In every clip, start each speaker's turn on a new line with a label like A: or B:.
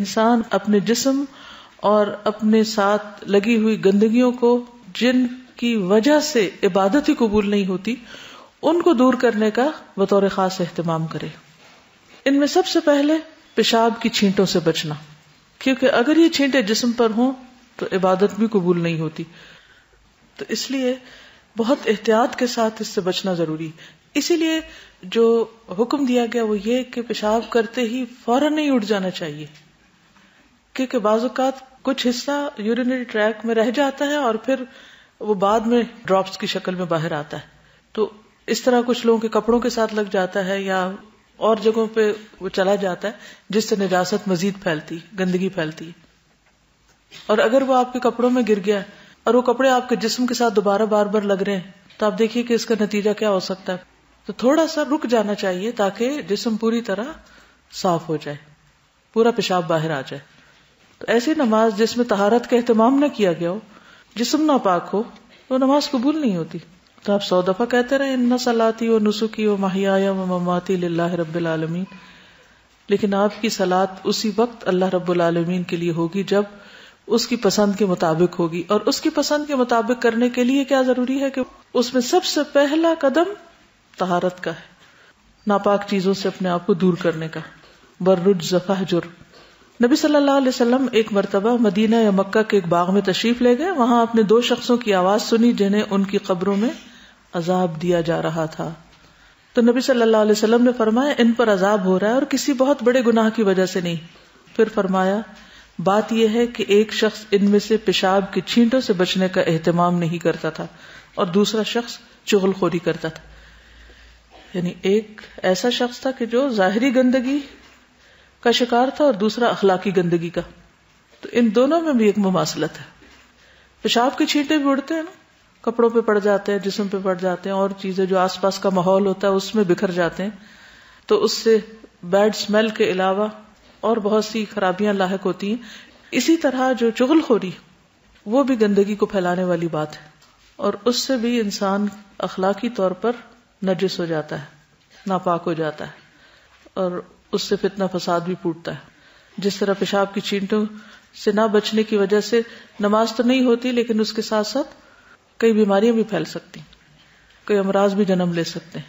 A: انسان اپنے جسم اور اپنے ساتھ لگی ہوئی گندگیوں کو، جن کی وجہ سے عبادت ہی قبول نہیں ہوتی، ان کو دور کرنے کا بطور خاص اہتمام کرے. ان میں سب سے پہلے پیشاب کی چھینٹوں سے بچنا، کیونکہ اگر یہ چھینٹیں جسم پر ہوں تو عبادت بھی قبول نہیں ہوتی. تو اس لیے بہت احتیاط کے ساتھ اس سے بچنا ضروری. اسی لیے جو حکم دیا گیا وہ یہ کہ پیشاب کرتے ہی فوراً نہیں اٹھ جانا چاہیے، کیونکہ بعض اوقات کچھ حصہ یورینری ٹریک میں رہ جاتا ہے اور پھر وہ بعد میں ڈراپس کی شکل میں باہر آتا ہے. تو اس طرح کچھ لوگوں کے کپڑوں کے ساتھ لگ جاتا ہے یا اور جگہوں پہ وہ چلا جاتا ہے، جس سے نجاست مزید پھیلتی، گندگی پھیلتی. اور اگر وہ آپ کے کپڑوں میں گر گیا اور وہ کپڑے آپ کے جسم کے ساتھ دوبارہ بار بار لگ رہے ہیں تو آپ دیکھیے کہ اس کا نتیجہ کیا ہو سکتا ہے. تو تھوڑا سا رک جانا چاہیے تاکہ جسم پوری طرح صاف ہو جائے، پورا پیشاب باہر آ جائے. تو ایسی نماز جس میں طہارت کا اہتمام نہ کیا گیا ہو، جسم ناپاک ہو، تو نماز قبول نہیں ہوتی. تو آپ 100 دفعہ کہتے رہے ان صلاتی و نسکی و محیایا و مماتی للہ رب العالمین، لیکن آپ کی صلاۃ اسی وقت اللہ رب العالمین کے لیے ہوگی جب اس کی پسند کے مطابق ہوگی. اور اس کی پسند کے مطابق کرنے کے لیے کیا ضروری ہے کہ اس میں سب سے پہلا قدم طہارت کا ہے، ناپاک چیزوں سے اپنے آپ کو دور کرنے کا. والرجز فاہجر. نبی صلی اللہ علیہ وسلم ایک مرتبہ مدینہ یا مکہ کے ایک باغ میں تشریف لے گئے. وہاں آپ نے 2 شخصوں کی آواز سنی جنہیں ان کی قبروں میں عذاب دیا جا رہا تھا. تو نبی صلی اللہ علیہ وسلم نے فرمایا ان پر عذاب ہو رہا ہے اور کسی بہت بڑے گناہ کی وجہ سے نہیں. پھر فرمایا بات یہ ہے کہ ایک شخص ان میں سے پیشاب کی چھینٹوں سے بچنے کا اہتمام نہیں کرتا تھا اور دوسرا شخص چغل خوری کرتا تھا. یعنی ایک ایسا شخص تھا کہ جو ظاہری گندگی کا شکار تھا اور دوسرا اخلاقی گندگی کا. تو ان دونوں میں بھی ایک مماثلت ہے. پیشاب کی چھینٹیں بھی اڑتے ہیں نا، کپڑوں پہ پڑ جاتے ہیں، جسم پہ پڑ جاتے ہیں، اور چیزیں جو آس پاس کا ماحول ہوتا ہے اس میں بکھر جاتے ہیں، تو اس سے بیڈ سمیل کے علاوہ اور بہت سی خرابیاں لاحق ہوتی ہیں. اسی طرح جو چغل خوری وہ بھی گندگی کو پھیلانے والی بات ہے، اور اس سے بھی انسان اخلاقی طور پر نجس ہو جاتا ہے، ناپاک ہو جاتا ہے، اور اس سے فتنہ فساد بھی پھوٹتا ہے. جس طرح پیشاب کی چھینٹوں سے نہ بچنے کی وجہ سے نماز تو نہیں ہوتی، لیکن اس کے ساتھ ساتھ کئی بیماریاں بھی پھیل سکتی، کئی امراض بھی جنم لے سکتے ہیں.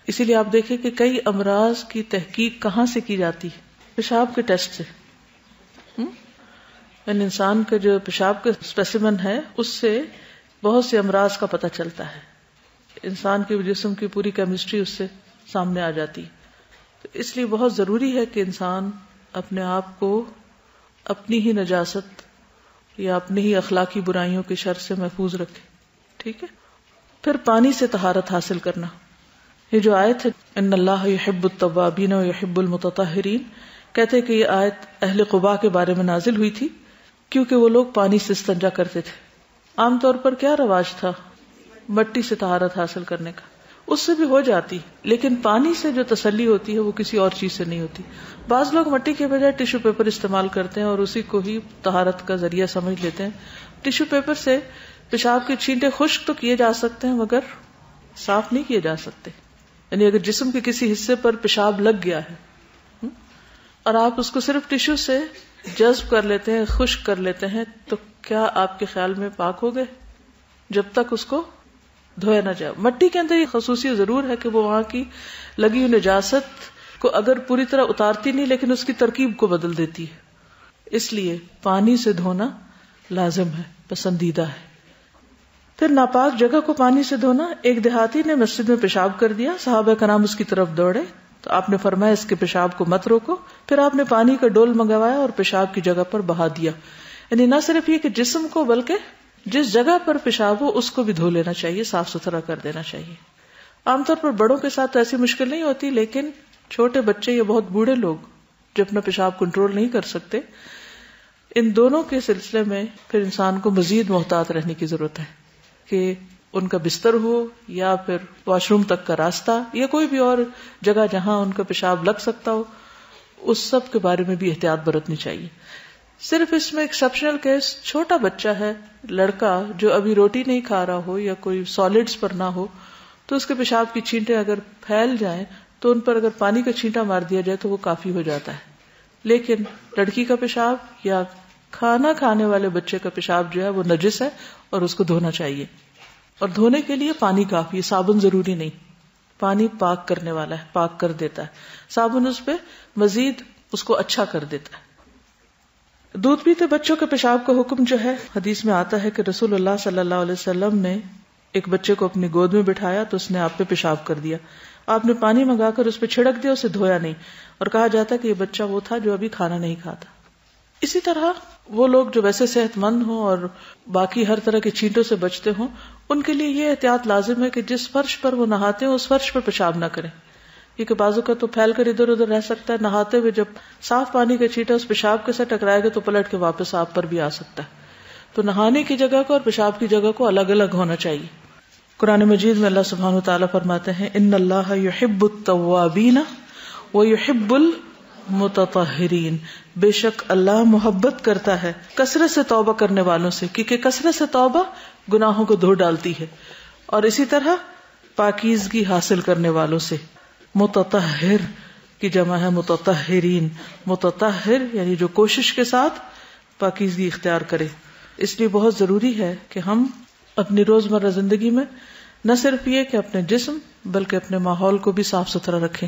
A: اسی لیے آپ دیکھیں کہ کئی امراض کی تحقیق کہاں سے کی جاتی ہے؟ پیشاب کے ٹیسٹ سے. یعنی انسان کا جو پیشاب کا اسپیسیمن ہے اس سے بہت سے امراض کا پتہ چلتا ہے. انسان کے جسم کی پوری کیمسٹری اس سے سامنے آ جاتی. تو اس لیے بہت ضروری ہے کہ انسان اپنے آپ کو اپنی ہی نجاست یا اپنی ہی اخلاقی برائیوں کے شر سے محفوظ رکھے. ٹھیک ہے. پھر پانی سے طہارت حاصل کرنا. یہ جو آیت ہے ان اللہ یحب التوابین و یحب المتطہرین، کہتے کہ یہ آیت اہل قباء کے بارے میں نازل ہوئی تھی کیونکہ وہ لوگ پانی سے استنجا کرتے تھے. عام طور پر کیا رواج تھا؟ مٹی سے طہارت حاصل کرنے کا. اس سے بھی ہو جاتی، لیکن پانی سے جو تسلی ہوتی ہے وہ کسی اور چیز سے نہیں ہوتی. بعض لوگ مٹی کے بجائے ٹیشو پیپر استعمال کرتے ہیں اور اسی کو ہی طہارت کا ذریعہ سمجھ لیتے ہیں. ٹیشو پیپر سے پیشاب کے چھینٹے خشک تو کیے جا سکتے ہیں مگر صاف نہیں کیے جا سکتے. یعنی اگر جسم کے کسی حصے پر پیشاب لگ گیا ہے اور آپ اس کو صرف ٹیشو سے جذب کر لیتے ہیں، خشک کر لیتے ہیں، تو کیا آپ کے خیال میں پاک ہو گئے؟ جب تک اس کو دھویا نہ جائے. مٹی کے اندر یہ خصوصیت ضرور ہے کہ وہ وہاں کی لگی ہوئی نجاست کو اگر پوری طرح اتارتی نہیں لیکن اس کی ترکیب کو بدل دیتی ہے. اس لیے پانی سے دھونا لازم ہے، پسندیدہ ہے. پھر ناپاک جگہ کو پانی سے دھونا. ایک دیہاتی نے مسجد میں پیشاب کر دیا، صحابہ کرام اس کی طرف دوڑے تو آپ نے فرمایا اس کے پیشاب کو مت روکو. پھر آپ نے پانی کا ڈول منگوایا اور پیشاب کی جگہ پر بہا دیا. یعنی نہ صرف یہ کہ جسم کو بلکہ جس جگہ پر پیشاب ہو اس کو بھی دھو لینا چاہیے، صاف ستھرا کر دینا چاہیے. عام طور پر بڑوں کے ساتھ ایسی مشکل نہیں ہوتی، لیکن چھوٹے بچے یا بہت بوڑھے لوگ جو اپنا پیشاب کنٹرول نہیں کر سکتے، ان دونوں کے سلسلے میں پھر انسان کو مزید محتاط رہنے کی ضرورت ہے کہ ان کا بستر ہو یا پھر واش روم تک کا راستہ یا کوئی بھی اور جگہ جہاں ان کا پیشاب لگ سکتا ہو، اس سب کے بارے میں بھی احتیاط برتنی چاہیے. صرف اس میں ایکسیپشنل کیس چھوٹا بچہ ہے، لڑکا جو ابھی روٹی نہیں کھا رہا ہو یا کوئی سالڈز پر نہ ہو، تو اس کے پیشاب کی چھینٹیں اگر پھیل جائیں تو ان پر اگر پانی کا چھینٹا مار دیا جائے تو وہ کافی ہو جاتا ہے. لیکن لڑکی کا پیشاب یا کھانا کھانے والے بچے کا پیشاب جو ہے وہ نجس ہے اور اس کو دھونا چاہیے. اور دھونے کے لیے پانی کافی ہے، صابن ضروری نہیں. پانی پاک کرنے والا ہے، پاک کر دیتا ہے. صابن اس پہ مزید اس کو اچھا کر دیتا ہے. دودھ پیتے بچوں کے پیشاب کا حکم جو ہے حدیث میں آتا ہے کہ رسول اللہ صلی اللہ علیہ وسلم نے ایک بچے کو اپنی گود میں بٹھایا تو اس نے آپ پہ پیشاب کر دیا. آپ نے پانی منگا کر اس پہ چھڑک دیا، اسے دھویا نہیں، اور کہا جاتا ہے کہ یہ بچہ وہ تھا جو ابھی کھانا نہیں کھاتا. اسی طرح وہ لوگ جو ویسے صحت مند ہوں اور باقی ہر طرح کے چھینٹوں سے بچتے ہوں، ان کے لیے یہ احتیاط لازم ہے کہ جس فرش پر وہ نہاتے ہیں اس فرش پر پیشاب نہ کریں، کیونکہ بازو کا تو پھیل کر ادھر ادھر رہ سکتا ہے. نہاتے ہوئے جب صاف پانی کا چھینٹا اس پیشاب کے ساتھ ٹکرائے گا تو پلٹ کے واپس آپ پر بھی آ سکتا ہے. تو نہانے کی جگہ کو اور پیشاب کی جگہ کو الگ الگ ہونا چاہیے. قرآن مجید میں اللہ سبحانہ وتعالیٰ فرماتے ہیں ان اللہ یحب التوابین ویحب المتطہرین، بے شک اللہ محبت کرتا ہے کثرت سے توبہ کرنے والوں سے، کیونکہ کثرت سے توبہ گناہوں کو دھو ڈالتی ہے، اور اسی طرح پاکیزگی حاصل کرنے والوں سے. متطہر کی جمع ہے متطہرین. متطہر یعنی جو کوشش کے ساتھ پاکیزگی اختیار کرے. اس لیے بہت ضروری ہے کہ ہم اپنی روزمرہ زندگی میں نہ صرف یہ کہ اپنے جسم بلکہ اپنے ماحول کو بھی صاف ستھرا رکھیں.